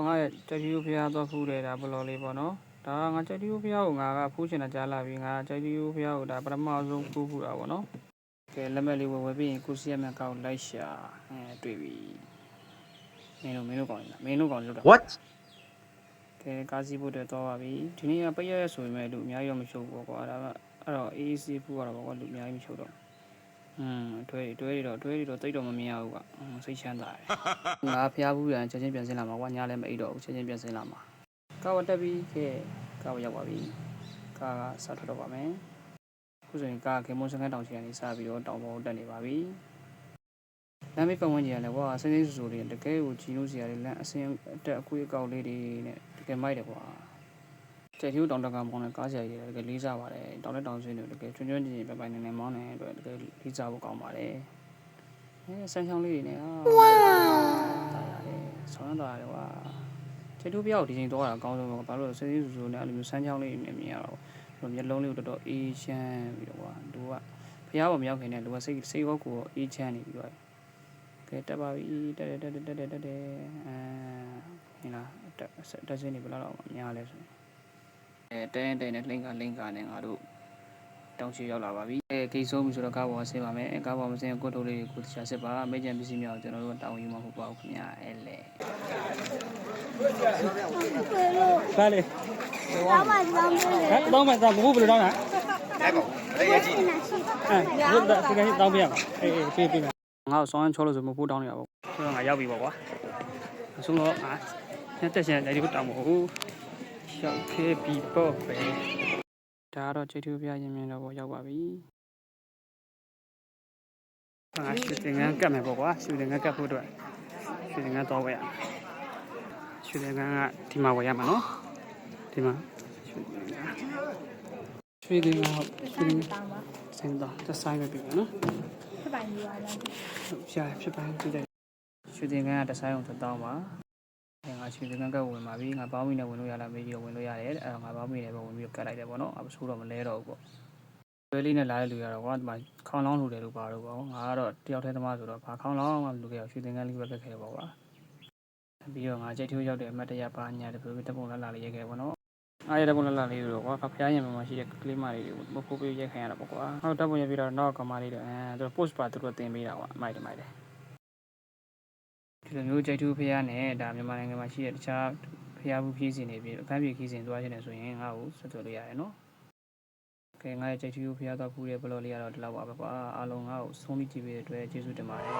ငါကြက်တီးဖျားသွားဖူးတယ်ဒါဘလော်လေးပေါ့နော်ဒါငါကြက်တီးဖျားကိုငါကဖူးချင်တာကြားလာပြီငါကြက်တီးဖျားကိုဒါပထမဆုံးဖူးတာပေါ့နော်ကဲလက်မဲ့လေးဝယ်ပြီးရင်ကိုစီရမြတ်ကောက်လိုက်ရှာတွေ့ပြီမင်းတို့ကောင်းလားမင်းတို့ကောင်းလို့တာ What ကဲကားစီးဖို့အတွက်သွားပါပြီဒီနေ့ကပိတ်ရဆိုပေမဲ့လူအများကြီးတော့မရှုပ်ဘူးကွာဒါကအဲ့တော့ AAC ဖူးရတော့ကွာလူအများကြီးမရှုပ်တော့တွဲတွေတော့တိတ်တော့မမြင်ရဘူးကွာစိတ်ချမ်းသာတယ်ငါဖျားဘူးရန်ချက်ချင်းပြန်ဆင်းလာမှာကွာညလည်းမအိပ်တော့ဘူးချက်ချင်းပြန်ဆင်းလာမှာကားဝတက်ပြီးကဲကားဝရောက်ပါပြီကားကစထွက်တော့ပါမယ်ခုဆိုရင်ကားခေမွန်စကန်တောင်ချီကနေစပြီးတော့တောင်ပေါ်တက်နေပါပြီလမ်းမေးပတ်ဝန်းကျင်ကလည်းကွာစိမ့်စိမ့်ဆူဆူလေးတကယ်ကိုကြည်လို့စီရတယ်လမ်းအစင်းအတက်အကွေးအကောက်လေးတွေနဲ့တကယ်မိုက်တယ်ကွာကျဲထီးတောင်တက်ကမောင်းတဲ့ကားဆရာကြီးတွေတကယ်လေးစားပါတယ်တောင်နဲ့တောင်ဆင်းတွေတကယ်ချွန်းချွန်းချင်းပိုင်နေမောင်းနေအတွက်တကယ်လေးစားဖို့ကောင်းပါတယ်ဆန်းချောင်းလေးတွေနဲ့ဝါဆောင်းတာတယ်ကွာကျဲထူးပြောက်ဒီချိန်တော့အကောင်းဆုံးပဲဘာလို့စိမ့်စိမ့်ဆူဆူနဲ့အဲ့လိုမျိုးဆန်းချောင်းလေးတွေမြင်ရတော့မျက်လုံးလေးကိုတော်တော်အေးချမ်းပြီးတော့ကွာသူကဖျားပေါ်မရောက်ခင်နဲ့လူကစိတ်ရောကိုအေးချမ်းနေပြီးတော့ကဲတက်ပါပြီတက်ဟင်လားတက်စင်းနေဘယ်လောက်များလဲဆိုတဲနဲ့လိန်ကနဲ့ငါတို့တောင်ချီရောက်လာပါပြီဂိတ်ဆုံးပြီဆိုတော့ကားပေါ်ဆင်းပါမယ်ကားပေါ်မဆင်းကိုထုတ်လေးကိုတခြားစစ်ပါမိကျန်ပစ္စည်းများကိုကျွန်တော်တို့တောင်းယူမှာမဟုတ်ပါဘူးခင်ဗျာလေဘာလဲတောင်းမှမဟုတ်ဘူးတောင်းတာအဲ့ပါအဲ့ရကြီးဒီကနေ့တောင်းပြရမှာပေးငါ့ကိုဆောင်းချောလို့ဆိုမဖို့တောင်းနေရပါဘူးဆိုတော့ငါရောက်ပြီပေါ့ကွာအဆုံးတော့တက်ရှင်လည်းဒီကိုတောင်းမဟုတ်ရောက်ခဲ့ပြီပေါ့ပဲဒါကတော့ချွေထူးပြရင်မြင်တော့ရောက်ပါပြီရှူတင်ငန်းကတ်မယ်ပေါ့ကွာရှူတင်ငန်းကတ်ဖို့အတွက်ရှူတင်ငန်းတော့ဝယ်ရရှူတင်ငန်းကဒီမှာဝယ်ရမှာနော်ဒီမှာရှူတင်ငန်းစင်တော့တဆိုင်ပဲပြီနော်ဖြစ်ပိုင်ယူရလားဖြစ်ပိုင်ကြည့်တယ်ရှူတင်ငန်းကတဆိုင်အောင်တောင်းပါငါရှူတင်ငန်းကတ်ဝင်ပါပြီငါပေါင်းမိနဲ့ဝင်လို့ရလားမေးပြီးတော့ဝင်လို့ရတယ်အဲ့တော့ငါပေါင်းမိနဲ့ပဲဝင်ပြီးကတ်လိုက်တယ်ပေါ့နော်အဆိုးတော့မလဲတော့ဘူးပေါ့တွဲလေးနဲ့လာတဲ့လူရတော့ကွာဒီမှာခေါင်းလောင်းလူတယ်လို့ပါတော့ပေါ့ငါကတော့တယောက်တည်းသမားဆိုတော့ဘာခေါင်းလောင်းမှလူခဲ့အောင်ရွှေသင်္ကန်းလေးပဲပြတ်ခဲ့ပေါ့ကွာပြီးတော့ငါကြိတ်ထိုးရောက်တဲ့အမတ်တရပါညာတပြိုတပုံလာလေးရိုက်ခဲ့ပေါ့နော်အားရတဲ့ပုံလာလေးတို့ကွာဖျားရင်မှာရှိတဲ့ကလေးမလေးတွေမဖိုးပေးရိုက်ခံရတာပေါ့ကွာဟောတပ်ပုံရပြီးတော့နောက်ကမာလေးတွေသူ post ပါသူတို့တင်ပေးတာကွာမိုက်တယ်ဒီလိုမျိုးကြိတ်ထိုးဖျားနဲ့ဒါမြန်မာနိုင်ငံမှာရှိတဲ့တခြားဖျားဘူးခီးစဉ်တွေပြီးအခန်းပြေခီးစဉ်သွားခြင်းနဲ့ဆိုရင်ငါ့ကိုဆက်သွယ်လို့ရတယ်နော်ကဲငါရဲ့ကြိတ်ထူးဖျားတော့ဖူးတဲ့ဘလော့လေးကတော့ဒီလောက်ပါပဲကွာအားလုံးငါ့ကိုဆုံးဖြတ်ကြည့်ပေးတဲ့အတွက်ကျေးဇူးတင်ပါတယ်